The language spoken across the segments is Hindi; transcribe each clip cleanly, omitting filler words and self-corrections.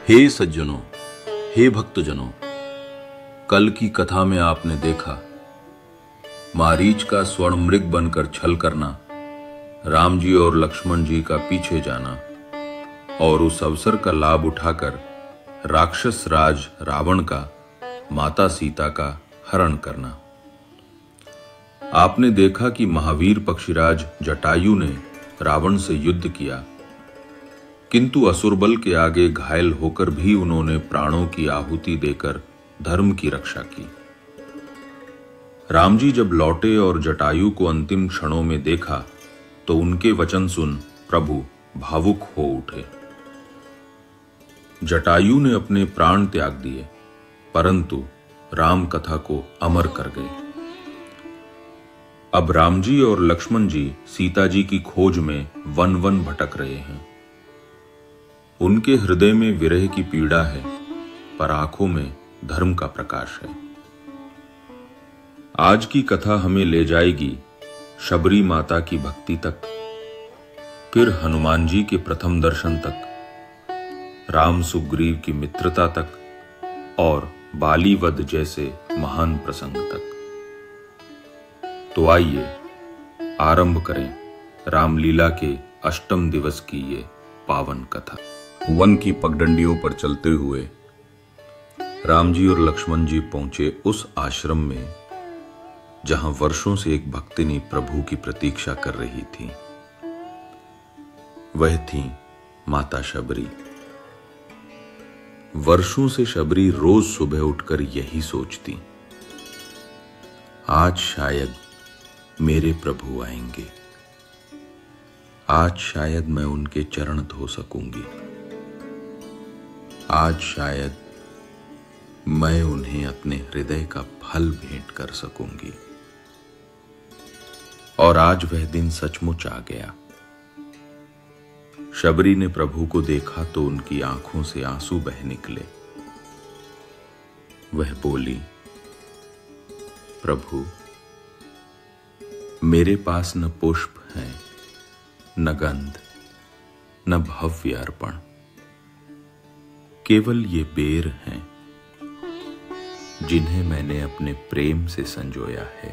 हे सज्जनों, हे भक्तजनों, कल की कथा में आपने देखा मारीच का स्वर्ण मृग बनकर छल करना, राम जी और लक्ष्मण जी का पीछे जाना और उस अवसर का लाभ उठाकर राक्षस राज रावण का माता सीता का हरण करना। आपने देखा कि महावीर पक्षीराज जटायु ने रावण से युद्ध किया, किंतु असुरबल के आगे घायल होकर भी उन्होंने प्राणों की आहुति देकर धर्म की रक्षा की। राम जी जब लौटे और जटायु को अंतिम क्षणों में देखा तो उनके वचन सुन प्रभु भावुक हो उठे। जटायु ने अपने प्राण त्याग दिए, परंतु राम कथा को अमर कर गए। अब राम जी और लक्ष्मण जी सीता जी की खोज में वन वन भटक रहे हैं। उनके हृदय में विरह की पीड़ा है, पर आंखों में धर्म का प्रकाश है। आज की कथा हमें ले जाएगी शबरी माता की भक्ति तक, फिर हनुमान जी के प्रथम दर्शन तक, राम सुग्रीव की मित्रता तक और बाली वध जैसे महान प्रसंग तक। तो आइए आरंभ करें रामलीला के अष्टम दिवस की ये पावन कथा। वन की पगडंडियों पर चलते हुए राम जी और लक्ष्मण जी पहुंचे उस आश्रम में जहां वर्षों से एक भक्तिनी प्रभु की प्रतीक्षा कर रही थी। वह थी माता शबरी। वर्षों से शबरी रोज सुबह उठकर यही सोचती, आज शायद मेरे प्रभु आएंगे, आज शायद मैं उनके चरण धो सकूंगी, आज शायद मैं उन्हें अपने हृदय का फल भेंट कर सकूंगी। और आज वह दिन सचमुच आ गया। शबरी ने प्रभु को देखा तो उनकी आंखों से आंसू बह निकले। वह बोली, प्रभु, मेरे पास न पुष्प है, न गंध, न भव्य अर्पण, केवल ये बेर हैं जिन्हें मैंने अपने प्रेम से संजोया है।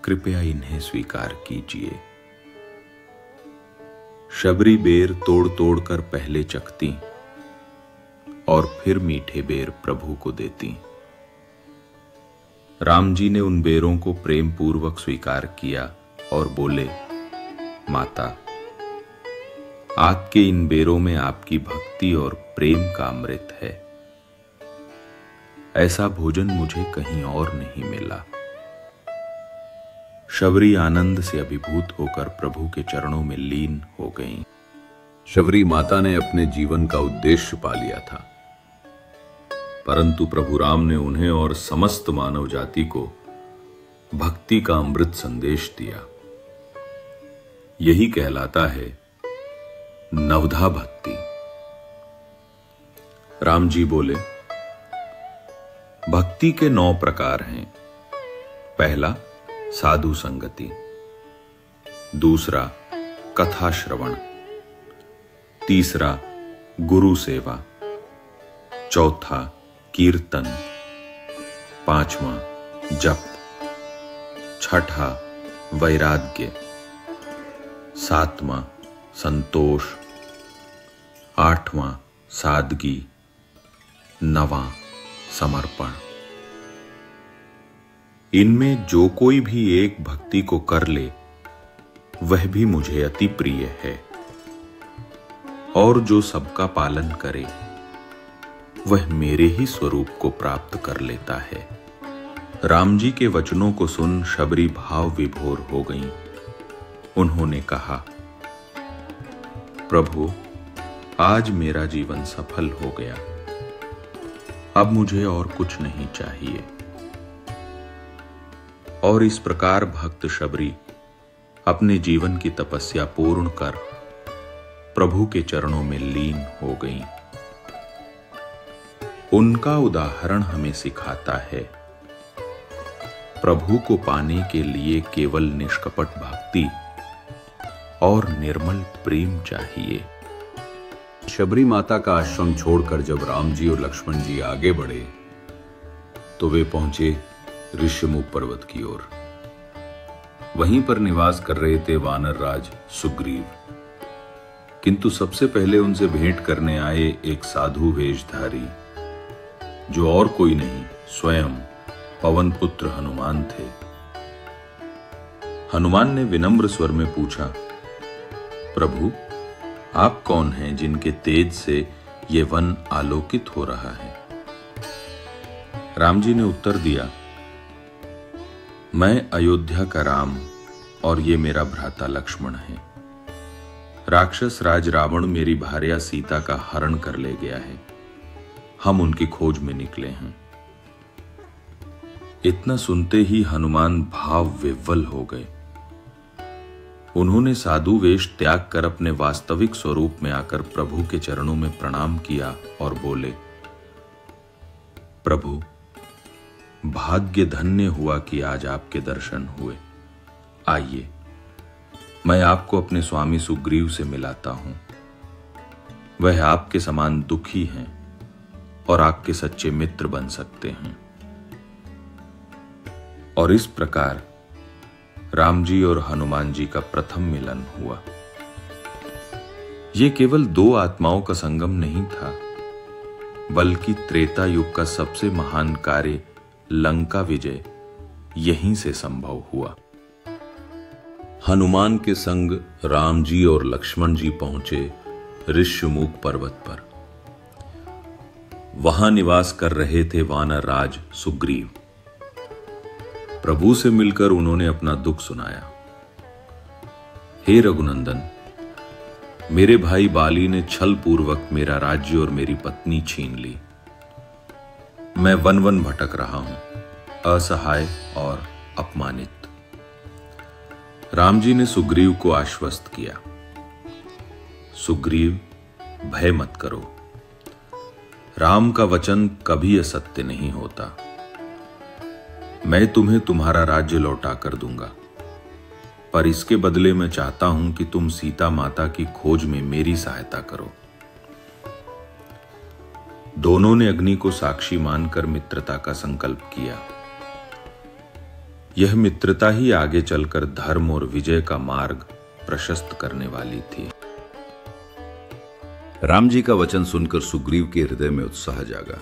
कृपया इन्हें स्वीकार कीजिए। शबरी बेर तोड़ तोड़ कर पहले चखती और फिर मीठे बेर प्रभु को देती। राम जी ने उन बेरों को प्रेम पूर्वक स्वीकार किया और बोले, माता, आपके इन बेरों में आपकी भक्ति और प्रेम का अमृत है। ऐसा भोजन मुझे कहीं और नहीं मिला। शबरी आनंद से अभिभूत होकर प्रभु के चरणों में लीन हो गईं। शबरी माता ने अपने जीवन का उद्देश्य पा लिया था, परंतु प्रभु राम ने उन्हें और समस्त मानव जाति को भक्ति का अमृत संदेश दिया। यही कहलाता है नवधा भक्ति। राम जी बोले, भक्ति के 9 प्रकार हैं। पहला साधु संगति, दूसरा कथा श्रवण, तीसरा गुरु सेवा, चौथा कीर्तन, पांचवा जप, छठा वैराग्य, सातवां संतोष, आठवां सादगी, नवां समर्पण। इनमें जो कोई भी एक भक्ति को कर ले वह भी मुझे अति प्रिय है, और जो सबका पालन करे वह मेरे ही स्वरूप को प्राप्त कर लेता है। राम जी के वचनों को सुन शबरी भाव विभोर हो गईं। उन्होंने कहा, प्रभु, आज मेरा जीवन सफल हो गया, अब मुझे और कुछ नहीं चाहिए। और इस प्रकार भक्त शबरी अपने जीवन की तपस्या पूर्ण कर प्रभु के चरणों में लीन हो गईं। उनका उदाहरण हमें सिखाता है, प्रभु को पाने के लिए केवल निष्कपट भक्ति और निर्मल प्रेम चाहिए। शबरी माता का आश्रम छोड़कर जब राम जी और लक्ष्मण जी आगे बढ़े तो वे पहुंचे ऋष्यमुख पर्वत की ओर। वहीं पर निवास कर रहे थे वानर राज सुग्रीव। किंतु सबसे पहले उनसे भेंट करने आए एक साधु वेशधारी, जो और कोई नहीं स्वयं पवन पुत्र हनुमान थे। हनुमान ने विनम्र स्वर में पूछा, प्रभु, आप कौन हैं जिनके तेज से ये वन आलोकित हो रहा है? राम जी ने उत्तर दिया, मैं अयोध्या का राम और ये मेरा भ्राता लक्ष्मण है। राक्षस राज रावण मेरी भार्या सीता का हरण कर ले गया है। हम उनकी खोज में निकले हैं। इतना सुनते ही हनुमान भाव विह्वल हो गए। उन्होंने साधु वेश त्याग कर अपने वास्तविक स्वरूप में आकर प्रभु के चरणों में प्रणाम किया और बोले, प्रभु, भाग्य धन्य हुआ कि आज आपके दर्शन हुए। आइए, मैं आपको अपने स्वामी सुग्रीव से मिलाता हूं। वह आपके समान दुखी हैं और आपके सच्चे मित्र बन सकते हैं। और इस प्रकार राम जी और हनुमान जी का प्रथम मिलन हुआ। यह केवल दो आत्माओं का संगम नहीं था, बल्कि त्रेता युग का सबसे महान कार्य लंका विजय यहीं से संभव हुआ। हनुमान के संग राम जी और लक्ष्मण जी पहुंचे ऋष्यमुख पर्वत पर। वहां निवास कर रहे थे वानर राज सुग्रीव। प्रभु से मिलकर उन्होंने अपना दुख सुनाया। हे रघुनंदन, मेरे भाई बाली ने छल पूर्वक मेरा राज्य और मेरी पत्नी छीन ली। मैं वन वन भटक रहा हूं, असहाय और अपमानित। राम जी ने सुग्रीव को आश्वस्त किया, सुग्रीव, भय मत करो। राम का वचन कभी असत्य नहीं होता। मैं तुम्हें तुम्हारा राज्य लौटा कर दूंगा, पर इसके बदले मैं चाहता हूं कि तुम सीता माता की खोज में मेरी सहायता करो। दोनों ने अग्नि को साक्षी मानकर मित्रता का संकल्प किया। यह मित्रता ही आगे चलकर धर्म और विजय का मार्ग प्रशस्त करने वाली थी। राम जी का वचन सुनकर सुग्रीव के हृदय में उत्साह जागा।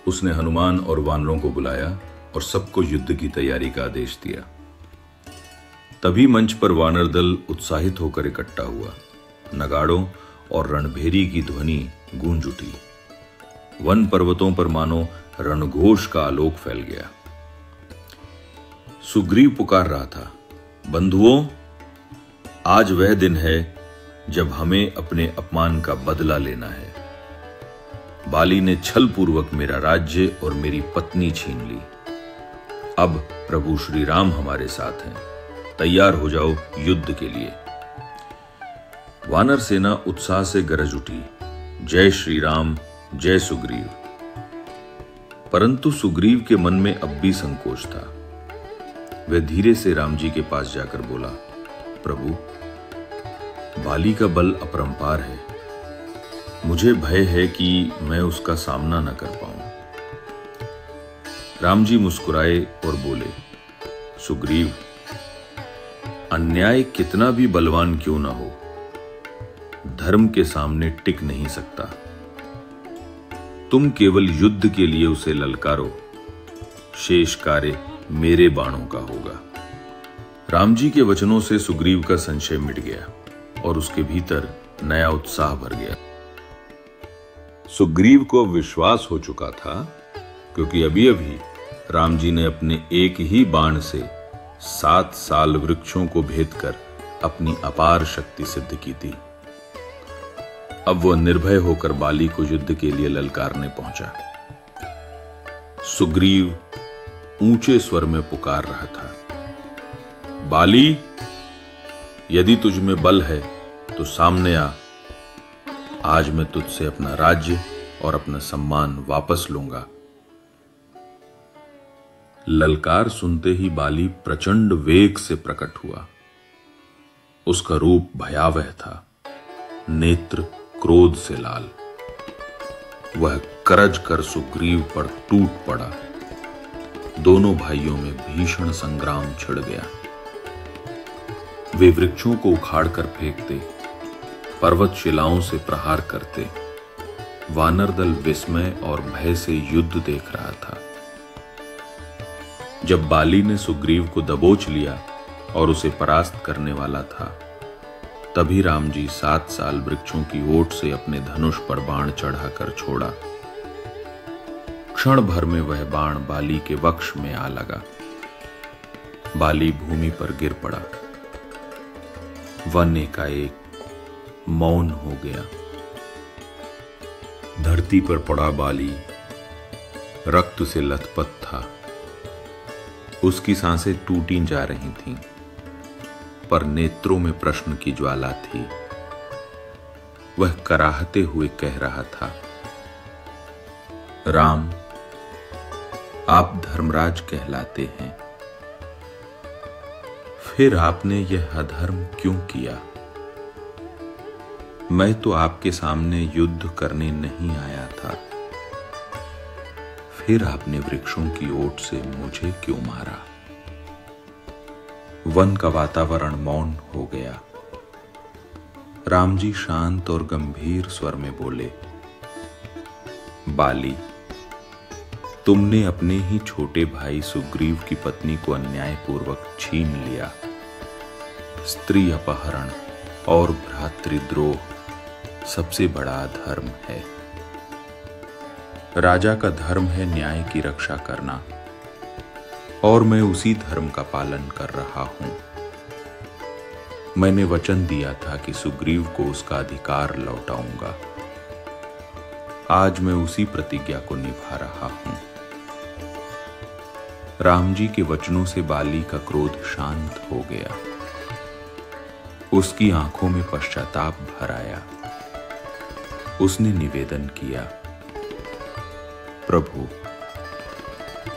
उसने हनुमान और वानरों को बुलाया और सबको युद्ध की तैयारी का आदेश दिया। तभी मंच पर वानर दल उत्साहित होकर इकट्ठा हुआ। नगाड़ों और रणभेरी की ध्वनि गूंज उठी। वन पर्वतों पर मानो रणघोष का आलोक फैल गया। सुग्रीव पुकार रहा था, बंधुओं, आज वह दिन है जब हमें अपने अपमान का बदला लेना है। बाली ने छल पूर्वक मेरा राज्य और मेरी पत्नी छीन ली। अब प्रभु श्री राम हमारे साथ हैं। तैयार हो जाओ युद्ध के लिए। वानर सेना उत्साह से गरज उठी, जय श्री राम, जय सुग्रीव। परंतु सुग्रीव के मन में अब भी संकोच था। वह धीरे से राम जी के पास जाकर बोला, प्रभु, बाली का बल अपरंपार है। मुझे भय है कि मैं उसका सामना न कर पाऊं। राम जी मुस्कुराए और बोले, सुग्रीव, अन्याय कितना भी बलवान क्यों ना हो, धर्म के सामने टिक नहीं सकता। तुम केवल युद्ध के लिए उसे ललकारो, शेष कार्य मेरे बाणों का होगा। राम जी के वचनों से सुग्रीव का संशय मिट गया और उसके भीतर नया उत्साह भर गया। सुग्रीव को विश्वास हो चुका था, क्योंकि अभी अभी राम जी ने अपने एक ही बाण से 7 साल वृक्षों को भेद कर अपनी अपार शक्ति सिद्ध की थी। अब वह निर्भय होकर बाली को युद्ध के लिए ललकारने पहुंचा। सुग्रीव ऊंचे स्वर में पुकार रहा था, बाली, यदि तुझ में बल है तो सामने आ। आज मैं तुझसे अपना राज्य और अपना सम्मान वापस लूंगा। ललकार सुनते ही बाली प्रचंड वेग से प्रकट हुआ। उसका रूप भयावह था, नेत्र क्रोध से लाल। वह करज कर सुग्रीव पर टूट पड़ा। दोनों भाइयों में भीषण संग्राम छिड़ गया। वे वृक्षों को उखाड़ कर फेंकते, पर्वत शिलाओं से प्रहार करते। वानर दल विस्मय और भय से युद्ध देख रहा था। जब बाली ने सुग्रीव को दबोच लिया और उसे परास्त करने वाला था, तभी राम जी 7 साल वृक्षों की ओट से अपने धनुष पर बाण चढ़ाकर छोड़ा। क्षण भर में वह बाण बाली के वक्ष में आ लगा। बाली भूमि पर गिर पड़ा। वन एकाएक मौन हो गया। धरती पर पड़ा बाली रक्त से लथपथ था। उसकी सांसें टूटी जा रही थीं, पर नेत्रों में प्रश्न की ज्वाला थी। वह कराहते हुए कह रहा था, राम, आप धर्मराज कहलाते हैं, फिर आपने यह अधर्म क्यों किया? मैं तो आपके सामने युद्ध करने नहीं आया था, फिर आपने वृक्षों की ओट से मुझे क्यों मारा? वन का वातावरण मौन हो गया। राम जी शांत और गंभीर स्वर में बोले, बाली, तुमने अपने ही छोटे भाई सुग्रीव की पत्नी को अन्यायपूर्वक छीन लिया। स्त्री अपहरण और भ्रातृद्रोह सबसे बड़ा धर्म है। राजा का धर्म है न्याय की रक्षा करना, और मैं उसी धर्म का पालन कर रहा हूं। मैंने वचन दिया था कि सुग्रीव को उसका अधिकार लौटाऊंगा। आज मैं उसी प्रतिज्ञा को निभा रहा हूं। राम जी के वचनों से बाली का क्रोध शांत हो गया। उसकी आंखों में पश्चाताप भर आया। उसने निवेदन किया, प्रभु,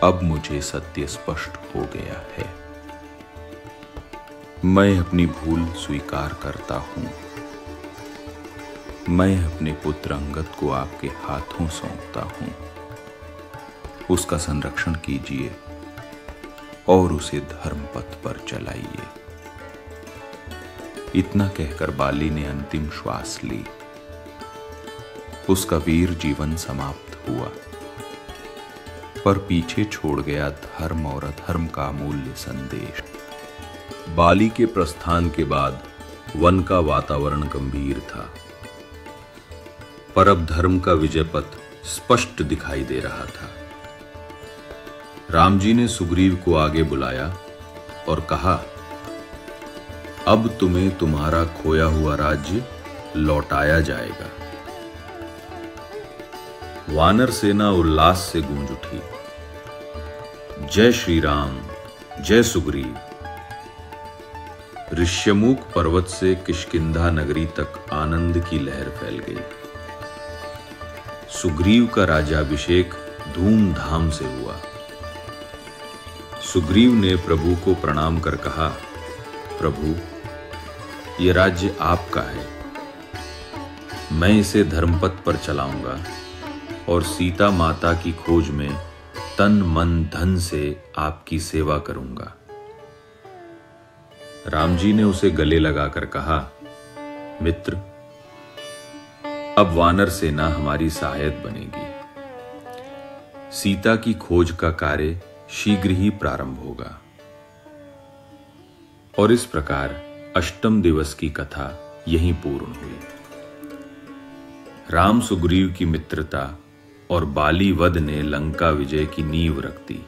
अब मुझे सत्य स्पष्ट हो गया है। मैं अपनी भूल स्वीकार करता हूं। मैं अपने पुत्र अंगद को आपके हाथों सौंपता हूं। उसका संरक्षण कीजिए और उसे धर्म पथ पर चलाइए। इतना कहकर बाली ने अंतिम श्वास ली। उसका वीर जीवन समाप्त हुआ, पर पीछे छोड़ गया धर्म और अधर्म का अमूल्य संदेश। बाली के प्रस्थान के बाद वन का वातावरण गंभीर था, पर अब धर्म का विजय पथ स्पष्ट दिखाई दे रहा था। राम जी ने सुग्रीव को आगे बुलाया और कहा, अब तुम्हें तुम्हारा खोया हुआ राज्य लौटाया जाएगा। वानर सेना उल्लास से गूंज उठी। जय श्री राम, जय सुग्रीव। ऋष्यमुख पर्वत से किष्किंधा नगरी तक आनंद की लहर फैल गई। सुग्रीव का राज्याभिषेक धूमधाम से हुआ। सुग्रीव ने प्रभु को प्रणाम कर कहा, प्रभु, यह राज्य आपका है। मैं इसे धर्मपथ पर चलाऊंगा और सीता माता की खोज में तन मन धन से आपकी सेवा करूंगा। राम जी ने उसे गले लगाकर कहा, मित्र, अब वानर सेना हमारी सहायक बनेगी। सीता की खोज का कार्य शीघ्र ही प्रारंभ होगा। और इस प्रकार अष्टम दिवस की कथा यहीं पूर्ण हुई। राम सुग्रीव की मित्रता और बाली वध ने लंका विजय की नींव रख दी।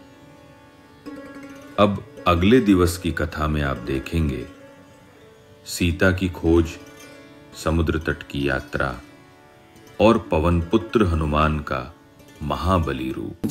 अब अगले दिवस की कथा में आप देखेंगे सीता की खोज, समुद्र तट की यात्रा और पवन पुत्र हनुमान का महाबली रूप।